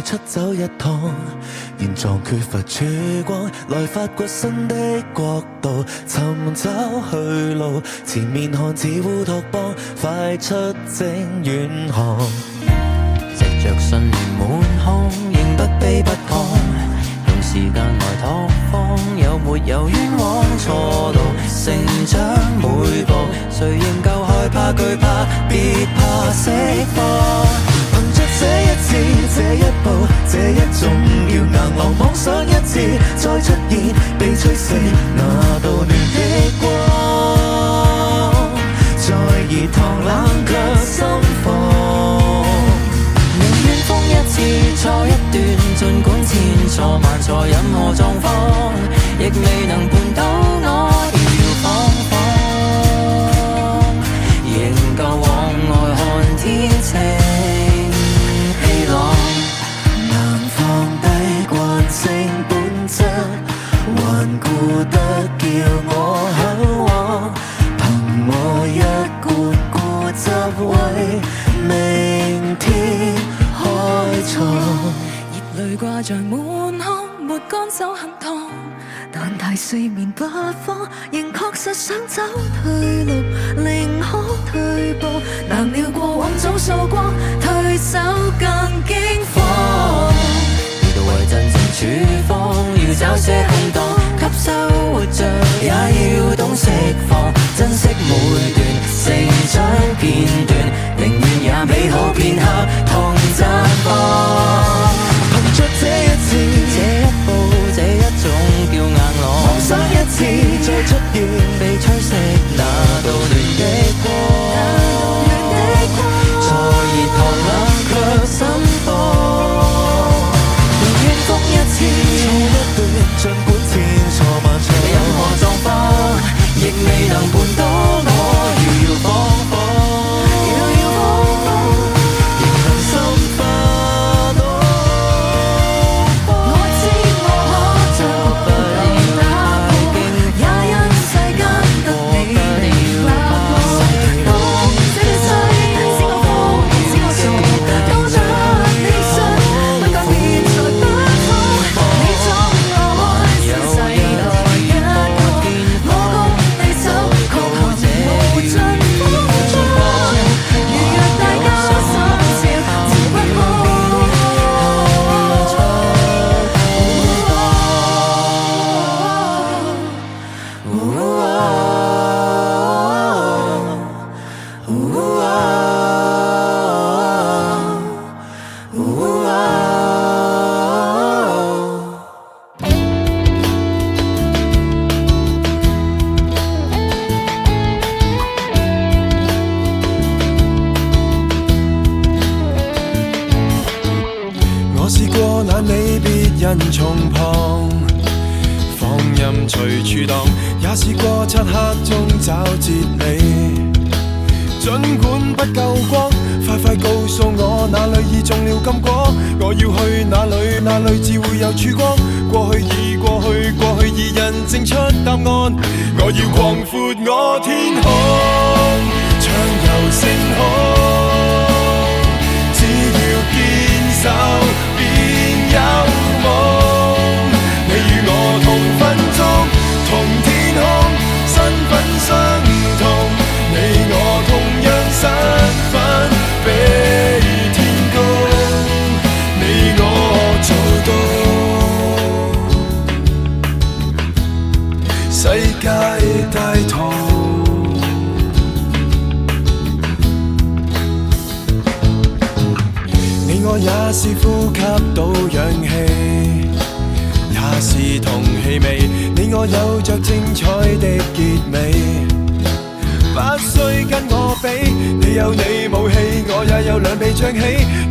出走一趟，現狀缺乏曙光，來發掘新的國度，尋找去路，前面看似烏托邦，快出征遠航。藉着信念滿腔，仍不卑不亢，用時間來拓荒，有沒有冤枉錯路？成長每步，誰仍舊害怕懼怕，別怕釋放。憑着這一次，這一步，這一種要硬朗，妄想一次再出現，被吹熄那道暖的光，在熱燙冷卻心房。寧願瘋一次錯一段，儘管千錯萬錯，任何狀況亦未能絆倒我搖搖晃晃，仍舊往外看天晴氣朗。難放低慣性本質，頑固得叫我嚮往，憑我一貫固執為明天開創。熱淚掛在滿腔，沒乾手很燙，但大四面八方，仍確實想走退路，寧可退步。難料過往早數過，退守更驚慌。呢度為真正處方，要找些空檔，吸收活着也要懂釋放，珍惜每段成長片段，寧願也美好片刻同綻放。憑着這一次，這一步，這一種叫硬朗，妄想一次再出現，被吹熄那道暖的光，在熱燙冷卻心房。寧願瘋一次錯一段，儘管千錯萬錯，任何狀況亦未能絆倒我搖搖晃晃，仍能心花怒放。我知我可做不了打破，也因世間得你明白我。當這對世使我瘋，使我傻，都得你信，不改變才不可。你總我愛是世代一個，我共你走，曲行無盡風中，如若大家心照，就不可。我試過懶理別人從旁，放任隨處蕩，也試過漆黑中找哲理。儘管不夠光，快快告訴我哪裏已中了禁果，我要去哪裏，哪裏至會有曙光。過去已過去，過去已印證出答案。我要擴闊我天空，暢遊星空，只要堅守便有夢。你與我同分鐘，同天空，身份相同。你我同樣身份比天高，你我做到世界大同。你我也是呼吸到氧氣，也是同氣味。你我有着精彩的結尾，不需跟我比。你有你武器，我也有兩臂張起。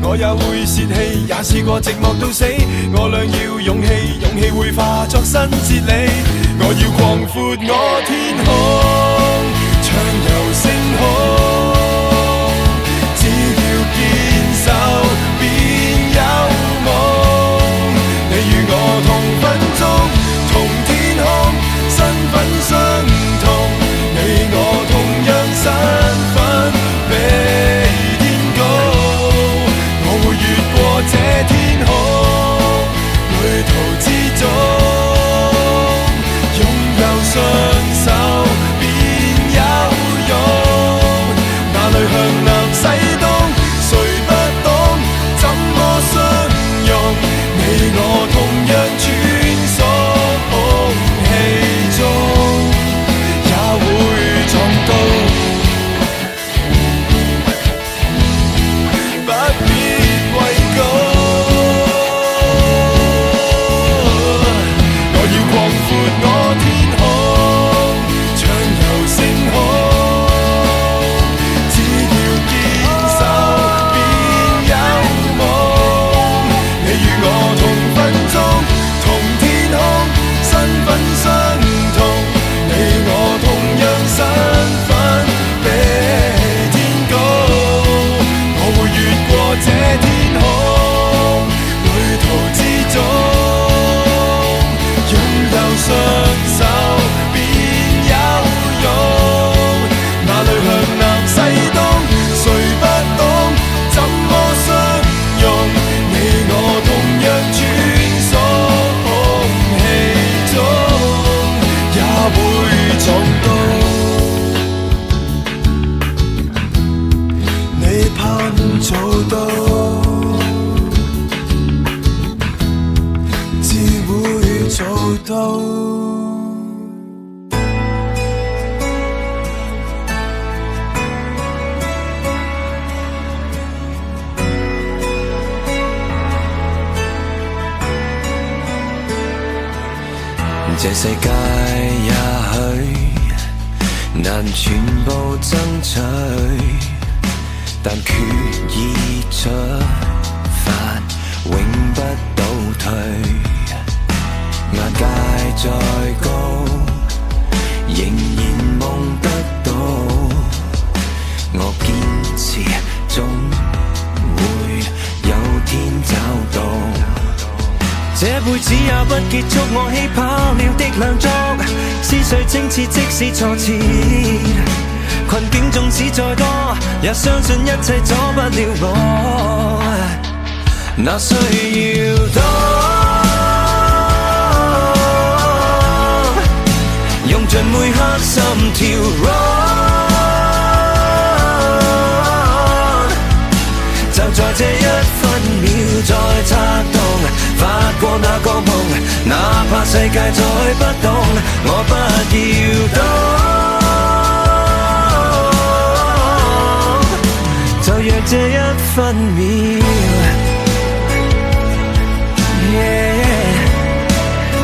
我也會泄氣，也試過寂寞到死。我倆要勇氣，勇氣會化作新哲理。我要擴闊我天空，暢遊星空，只要堅守便有夢。你與我同分鐘，同天空，身份相同。你我同樣身份比天高，我會越過這天空。做到，只會做到。這世界也許難全部爭取，但決意出發，永不倒退。眼界再高，仍然夢得到。我堅持，總會有天找到。這輩子也不結束，我起跑了的兩足，思緒清澈即使挫折，困境縱使再多，也相信一切阻不了我。哪需要多，用盡每刻心跳 run， 就在這一分秒再策動，發過那個夢，哪怕世界再不懂，我不要懂，就讓這一分秒、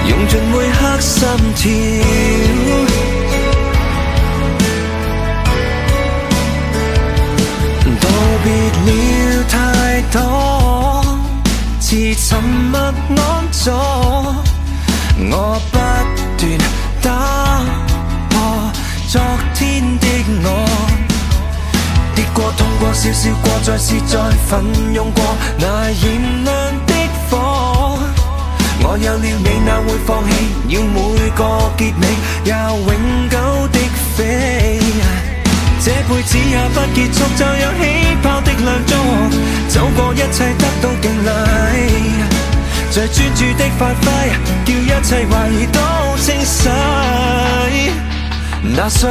用盡每刻心跳，道別了太多，似沉默安坐，我不斷打破昨天的我，跌過痛過笑笑過，再試再奮勇過那燃亮的火。我有了你，哪會放棄？要每個結尾也永久的飛。這輩子也不結束，就有起跑的兩足，走過一切得到敬禮，最專注的發揮，叫一切懷疑都清洗。哪需要